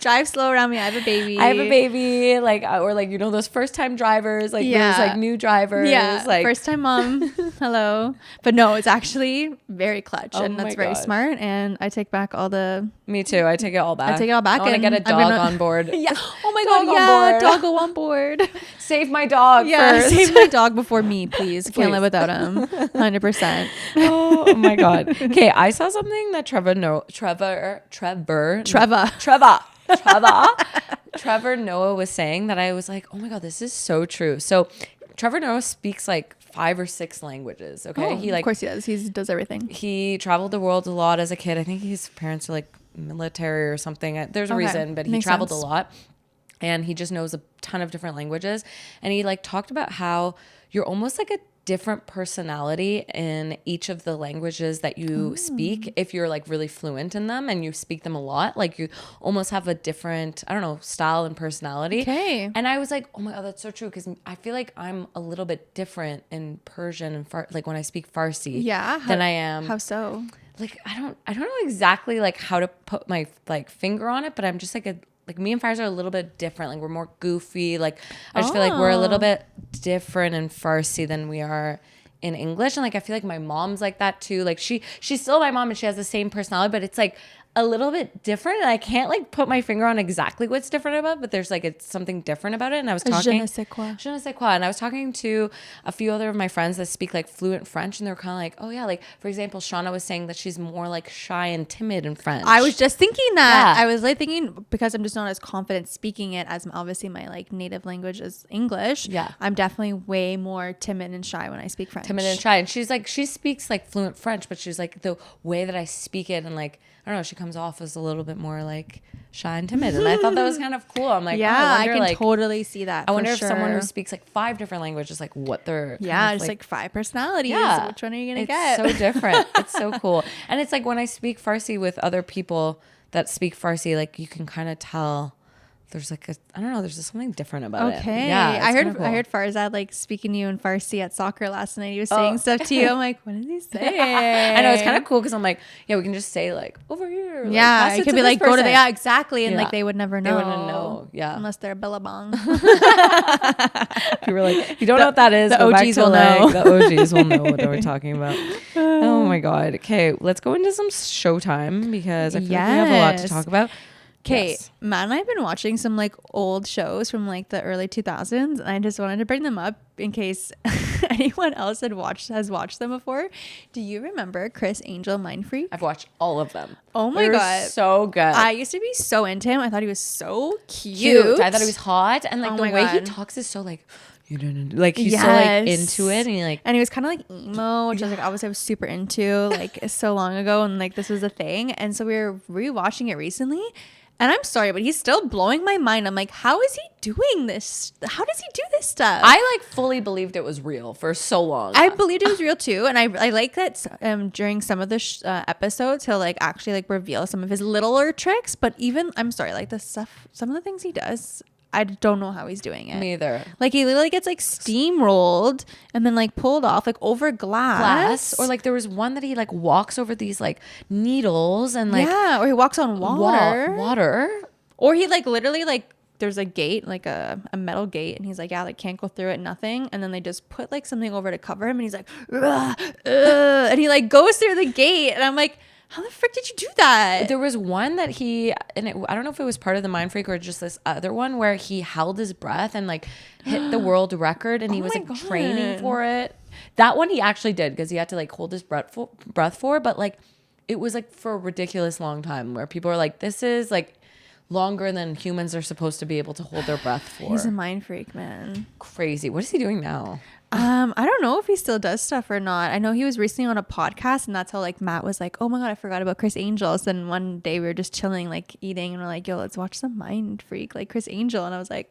Drive slow around me. I have a baby. I have a baby. Like, or like, you know, those first time drivers, like those like new drivers. Yeah. Like first time mom. Hello. But no, it's actually very clutch and that's very smart. And I take back all the. Me too. I take it all back. I take it all back. I want to get a dog on board. Yeah. Oh my God. Yeah. Doggo on board. Save my dog first. Save my dog before me, please. Can't live without him. 100%. Oh my God. Okay. I saw something that Trevor Noah was saying that I was like, oh my God, this is so true. So Trevor Noah speaks like 5 or 6 languages. Okay. Of course he does. He does everything. He traveled the world a lot as a kid. I think his parents are like military or something. There's a reason, but he traveled a lot and he just knows a ton of different languages. And he like talked about how you're almost like a different personality in each of the languages that you speak if you're like really fluent in them and you speak them a lot. Like you almost have a different, I don't know, style and personality. Okay. And I was like, oh my God, that's so true, because I feel like I'm a little bit different in Persian and like when I speak Farsi than I am. How so? Like I don't know exactly like how to put my like finger on it, but I'm just like me and Fires are a little bit different. Like we're more goofy. Like I just feel like we're a little bit different in Farsi than we are in English. And like I feel like my mom's like that too. Like she's still my mom and she has the same personality, but it's like a little bit different. And I can't like put my finger on exactly what's different about it, but there's like it's something different about it. And I was talking. Je ne sais quoi. Je ne sais quoi. And I was talking to a few other of my friends that speak like fluent French, and they were kind of like, oh yeah, like for example, Shauna was saying that she's more like shy and timid in French. I was just thinking that. Yeah. I was like thinking, because I'm just not as confident speaking it as obviously my like native language is English. Yeah. I'm definitely way more timid and shy when I speak French. Timid and shy. And she's like, she speaks like fluent French, but she's like the way that I speak it and like, I don't know, she comes off as a little bit more like shy and timid. And I thought that was kind of cool. I'm like, yeah, I can totally see that. I wonder if someone who speaks like 5 different languages, like what they're just like 5 personalities. Yeah, which one are you gonna get? It's so different. It's so cool. And it's like when I speak Farsi with other people that speak Farsi, like you can kind of tell there's like I don't know, there's just something different about it. Okay. Yeah, I heard Farzad like speaking to you in Farsi at soccer last night. He was saying stuff to you. I'm like, what did he say? I know, it's kind of cool because I'm like, yeah, we can just say like over here. Like, yeah, it could be like go to the exactly, and like they would never know. They wouldn't know. Yeah, unless they're Billabong. You were like, you don't know what that is. The OGs will know. The OGs will know what we're talking about. Oh my god. Okay, let's go into some Showtime because I feel like we have a lot to talk about. Okay, yes. Matt and I have been watching some like old shows from like the early 2000s, and I just wanted to bring them up in case anyone else has watched them before. Do you remember Chris Angel Mind Freak? I've watched all of them. Oh my god, so good. I used to be so into him. I thought he was so cute. I thought he was hot, and like the way he talks is so like. Like he's so like into it, and he was kind of like emo, which I was super into like so long ago, and like this was a thing, and so we were rewatching it recently. And I'm sorry, but he's still blowing my mind. I'm like, how is he doing this? How does he do this stuff? I like fully believed it was real for so long. I believed it was real too. And I like that during some of the episodes, he'll like actually like reveal some of his littler tricks. But even, I'm sorry, like some of the things he does, I don't know how he's doing it. Me either. Like he literally gets like steamrolled and then like pulled off like over glass. Or like there was one that he like walks over these like needles and like or he walks on water. Water. Or he like literally like there's a gate, like a metal gate, and he's like, yeah, like can't go through it, nothing. And then they just put like something over to cover him, and he's like, and he like goes through the gate, and I'm like, how the frick did you do that? There was one that I don't know if it was part of the Mind Freak or just this other one where he held his breath and like hit the world record, and he was like training for it. That one he actually did because he had to like hold his breath for, but like it was like for a ridiculous long time where people are like, this is like longer than humans are supposed to be able to hold their breath for. He's a mind freak, man. Crazy. What is he doing now? I don't know if he still does stuff or not. I know he was recently on a podcast, and that's how like Matt was like, oh my god, I forgot about Chris Angel. So then one day we were just chilling, like eating, and we're like, yo, let's watch some Mind Freak, like Chris Angel. And I was like,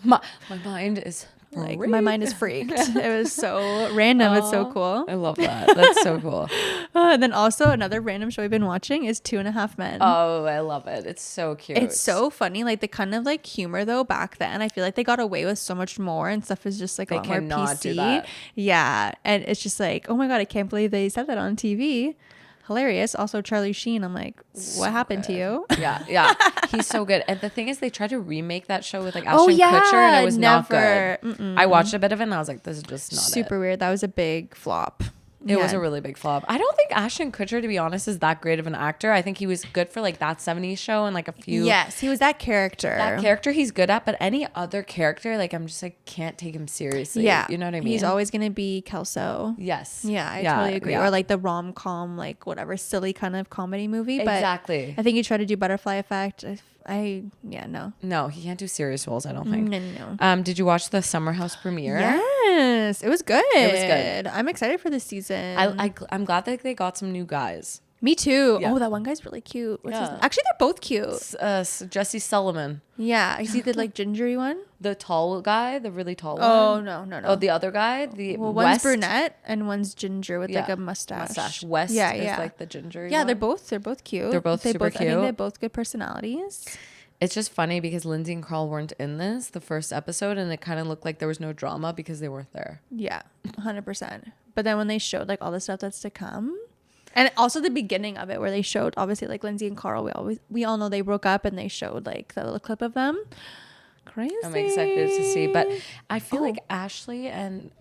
my mind is like my mind is freaked. It was so random. It's so cool. I love that. That's so cool. And then also another random show we've been watching is 2.5 Men. Oh, I love it. It's so cute. It's so funny. Like the kind of like humor though back then, I feel like they got away with so much more, and stuff is just like a lot more PC. Do that. Yeah, and it's just like, oh my god, I can't believe they said that on TV. Hilarious. Also Charlie Sheen, I'm like, what happened to you? Yeah He's so good. And the thing is, they tried to remake that show with like Ashton Kutcher, and it was not good. I watched a bit of it and I was like, this is just not super weird. That was a big flop. It was a really big flop. I don't think Ashton Kutcher, to be honest, is that great of an actor. I think he was good for like That 70s Show and like a few. Yes, he was that character. That character he's good at, but any other character, like I'm just like can't take him seriously. Yeah, you know what I mean. He's always gonna be Kelso. Yes. Yeah, I totally agree. Or like the rom-com, like whatever silly kind of comedy movie. But exactly. I think he tried to do Butterfly Effect. No, he can't do serious roles, I don't think. No. Did you watch the Summer House premiere? Yes, it was good. It was good. I'm excited for this season. I'm glad that they got some new guys. Me too. Yeah. Oh, that one guy's really cute. What's his name? Actually, they're both cute. Jesse Sullivan. Yeah, is he the like gingery one? The tall guy, the really tall one. Oh no. Oh, the other guy, one's brunette and one's ginger with like a mustache. West is like the gingery. Yeah, one. they're both cute. They're both super cute. I think they have both good personalities. It's just funny because Lindsay and Carl weren't in the first episode, and it kind of looked like there was no drama because they weren't there. Yeah, 100%. But then when they showed like all the stuff that's to come, and also the beginning of it where they showed obviously like Lindsay and Carl, we all know they broke up, and they showed like the little clip of them. Crazy. I'm excited to see, but I feel like Ashley and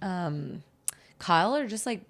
Kyle are just like,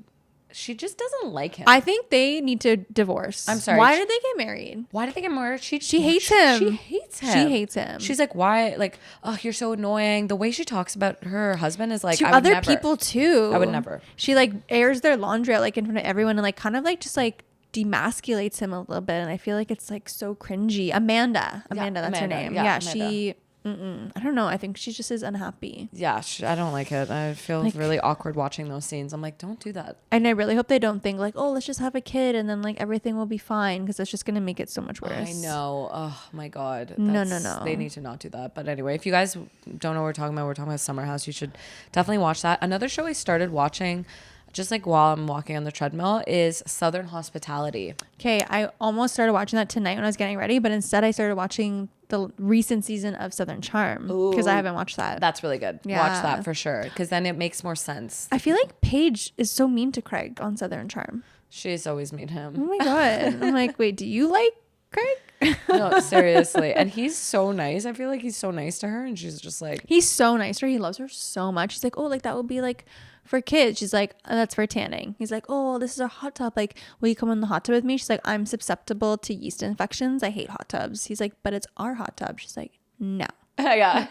she just doesn't like him. I think they need to divorce. I'm sorry. Why did they get married? She hates him. She hates him. She's like, why? Like, oh, you're so annoying. The way she talks about her husband is like, to other people too. I would never. She like airs their laundry out like in front of everyone, and like kind of like just like demasculates him a little bit. And I feel like it's like so cringy. Amanda, that's her name. Yeah, Amanda. I don't know. I think she just is unhappy. Yeah, I don't like it. I feel like, really awkward watching those scenes. I'm like, don't do that. And I really hope they don't think like, oh, let's just have a kid and then like everything will be fine, because that's just going to make it so much worse. I know. Oh my God. No. They need to not do that. But anyway, if you guys don't know what we're talking about Summer House. You should definitely watch that. Another show I started watching just like while I'm walking on the treadmill is Southern Hospitality. Okay, I almost started watching that tonight when I was getting ready, but instead I started watching the recent season of Southern Charm, because I haven't watched that. That's really good. Yeah. Watch that for sure, because then it makes more sense. I feel like Paige is so mean to Craig on Southern Charm. She's always mean to him. Oh my God. I'm like, wait, do you like Craig? No, seriously. And he's so nice. I feel like he's so nice to her, and she's just like... He's so nice to her. He loves her so much. He's like, oh, like that would be like... for kids. She's like, oh, that's for tanning. He's like, oh, this is a hot tub. Like, will you come in the hot tub with me? She's like, I'm susceptible to yeast infections. I hate hot tubs. He's like, but it's our hot tub. She's like, no. Yeah.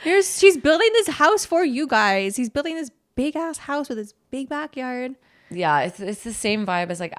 She's building this house for you guys. He's building this big ass house with this big backyard. Yeah, it's the same vibe as like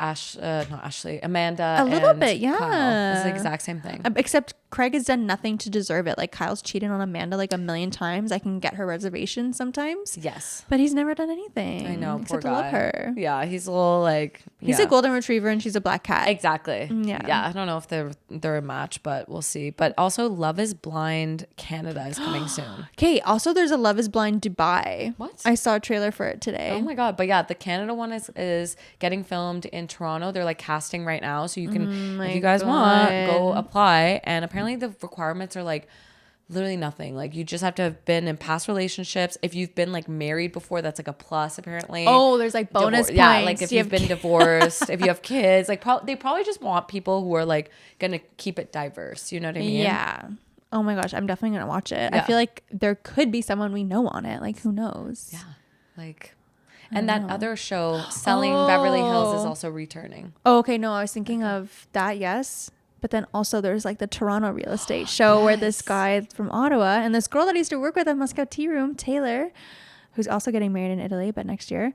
Amanda. A little bit, yeah. Kyle. It's the exact same thing. Except Craig has done nothing to deserve it. Like Kyle's cheated on Amanda like a million times. I can get her reservation sometimes. Yes. But he's never done anything. I know, except poor to guy. love her. Yeah, he's a little like... He's a golden retriever and she's a black cat. Exactly. Yeah. Yeah, I don't know if they're a match, but we'll see. But also Love is Blind Canada is coming soon. Okay, also there's a Love is Blind Dubai. What? I saw a trailer for it today. Oh my God. But yeah, the Canada one is getting filmed in Toronto. They're like casting right now. So you can, if you guys want, go apply. And apparently the requirements are like literally nothing. Like you just have to have been in past relationships. If you've been like married before, that's like a plus apparently. Oh, there's like bonus points. Yeah, like if you've been divorced, if you have kids, like they probably just want people who are like gonna keep it diverse. You know what I mean? Yeah. Oh my gosh, I'm definitely gonna watch it. Yeah. I feel like there could be someone we know on it. Like who knows? Yeah. Like, and that other show, Selling Beverly Hills, is also returning. Oh, okay. No, I was thinking of that. Yes. But then also there's like the Toronto real estate show where this guy from Ottawa and this girl that I used to work with at Moscow Tea Room, Taylor, who's also getting married in Italy, but next year,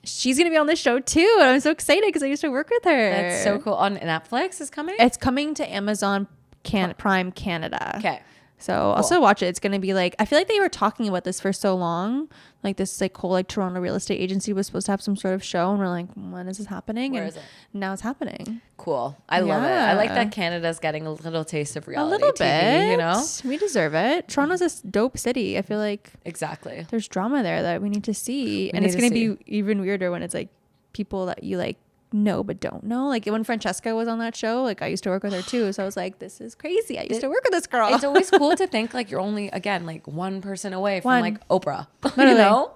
she's going to be on this show too. And I'm so excited because I used to work with her. That's so cool. On Netflix is coming? It's coming to Amazon Prime Canada. Okay. So cool. Also watch it. It's going to be like, I feel like they were talking about this for so long. Like this like whole like Toronto real estate agency was supposed to have some sort of show. And we're like, when is this happening? Where is it? Now it's happening. Cool. I love it. I like that Canada's getting a little taste of reality. A little TV, bit. You know? We deserve it. Toronto's a dope city. I feel like exactly. There's drama there that we need to see. And it's going to be even weirder when it's like people that you like know but don't know. Like when Francesca was on that show, like I used to work with her too, so I was like, this is crazy. I used to work with this girl. It's always cool to think like you're only again like one person away from like Oprah. Literally. You know?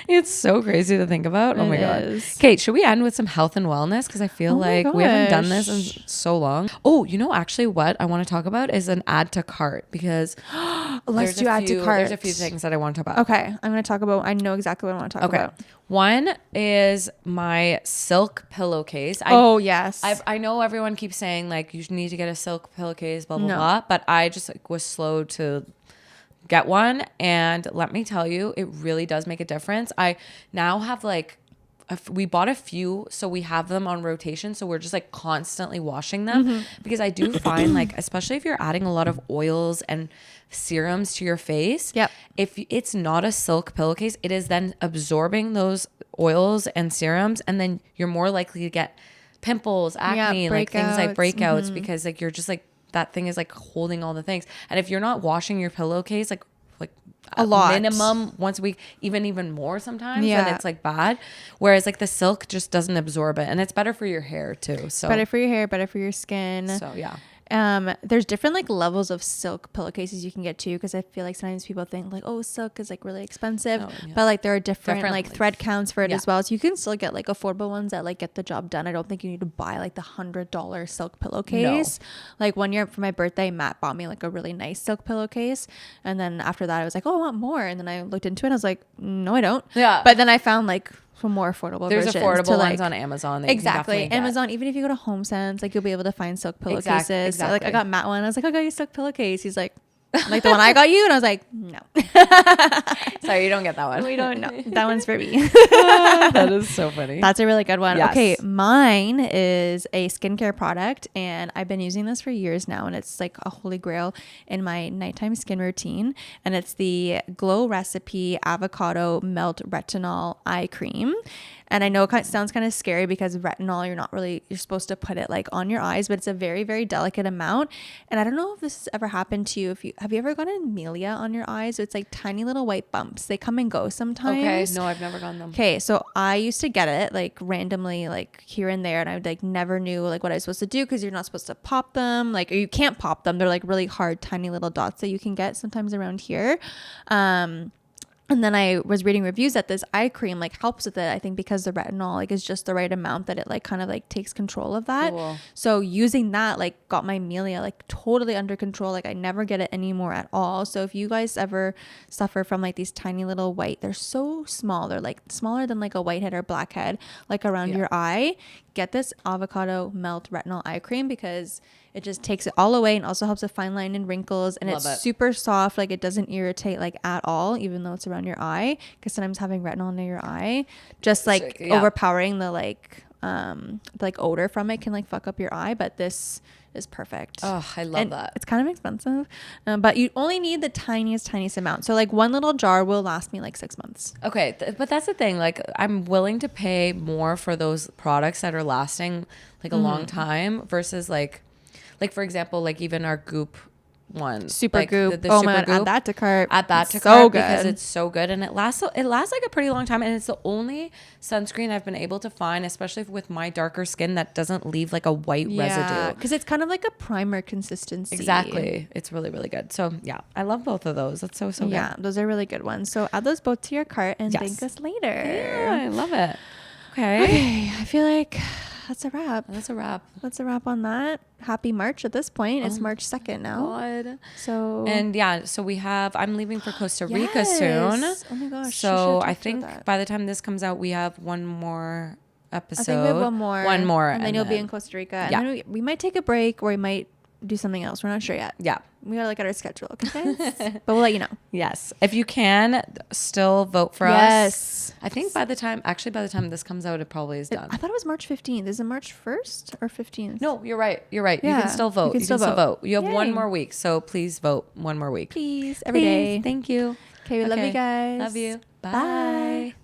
It's so crazy to think about. Oh my God. Kate, should we end with some health and wellness? Because I feel like we haven't done this in so long. Oh, you know, actually what I want to talk about is an add to cart, because let's do add to cart. There's a few things that I want to talk about. Okay. I'm going to talk about, I know exactly what I want to talk about. One is my silk pillowcase. Yes. I know everyone keeps saying like you need to get a silk pillowcase, blah, blah, blah. But I just like, was slow to get one. And let me tell you, it really does make a difference. I now have like, we bought a few, so we have them on rotation. So we're just like constantly washing them because I do find like, especially if you're adding a lot of oils and serums to your face. Yep. If it's not a silk pillowcase, it is then absorbing those oils and serums, and then you're more likely to get pimples, acne, like things like breakouts because like you're just like that thing is like holding all the things. And if you're not washing your pillowcase like a lot, minimum once a week, even more sometimes, then it's like bad. Whereas like the silk just doesn't absorb it, and it's better for your hair too. So better for your hair, better for your skin. So yeah. There's different like levels of silk pillowcases you can get too, because I feel like sometimes people think like, oh, silk is like really expensive, but like there are different like thread counts for it as well, so you can still get like affordable ones that like get the job done. I don't think you need to buy like the $100 silk pillowcase. Like one year for my birthday, Matt bought me like a really nice silk pillowcase, and then after that I was like, oh, I want more, and then I looked into it, I was like, no, I don't. But then I found like some more affordable there's versions. Affordable ones on Amazon. Exactly. Amazon, even if you go to HomeSense, like you'll be able to find silk pillowcases. Exactly. Like I got Matt one. I was like, I got you silk pillowcase. He's like, Like the one I got you, and I was like, no. Sorry, you don't get that one. We don't know. That one's for me. That is so funny. That's a really good one. Yes. Okay, mine is a skincare product, and I've been using this for years now, and it's like a holy grail in my nighttime skin routine, and it's the Glow Recipe Avocado Melt Retinol Eye Cream. And I know it sounds kind of scary because retinol, you're supposed to put it like on your eyes, but it's a very, very delicate amount. And I don't know if this has ever happened to you. Have you ever gotten amelia on your eyes? So it's like tiny little white bumps. They come and go sometimes. Okay. No, I've never gotten them. Okay. So I used to get it like randomly, like here and there. And I like never knew like what I was supposed to do because you're not supposed to pop them. Like, or you can't pop them. They're like really hard, tiny little dots that you can get sometimes around here. And then I was reading reviews that this eye cream like helps with it. I think because the retinol like is just the right amount that it like kind of like takes control of that. Cool. So using that like got my amelia like totally under control. Like I never get it anymore at all. So if you guys ever suffer from like these tiny little white, they're so small. They're like smaller than like a whitehead or blackhead, like around your eye. Get this avocado melt retinol eye cream because it just takes it all away and also helps with fine line and wrinkles. And it's super soft. Like it doesn't irritate like at all, even though it's around your eye. Because sometimes having retinol near your eye, just like overpowering the like odor from it can like fuck up your eye. But this is perfect. Oh, I love that. It's kind of expensive, but you only need the tiniest amount. So like one little jar will last me like 6 months. Okay, but that's the thing. Like I'm willing to pay more for those products that are lasting like a long time versus like for example, like even our Goop one, Super Goop. The oh Super my Goop, God, add that to so cart good because it's so good and it lasts like a pretty long time, and it's the only sunscreen I've been able to find, especially with my darker skin, that doesn't leave like a white residue. Because it's kind of like a primer consistency. Exactly, it's really really good. So yeah, I love both of those. That's so good. Yeah, those are really good ones. So add those both to your cart and thank us later. Yeah, I love it. Okay, I feel like that's a wrap. That's a wrap on that. Happy March at this point. It's March 2nd now. God. So I'm leaving for Costa Rica soon. Oh my gosh. So I think by the time this comes out, we have one more episode. I think we have one more. One more. And then you'll be in Costa Rica. Yeah. And then we might take a break or we might do something else. We're not sure yet. Yeah. We gotta look at our schedule, okay guys? But we'll let you know. Yes. If you can, still vote for us. Yes. I think by the time this comes out, it probably is done. I thought it was March 15th. Is it March 1st or 15th? No, you're right. Yeah. You can still vote. You can still vote. You have one more week. So please vote one more week. Please. Every day. Thank you. Okay. We love you guys. Love you. Bye.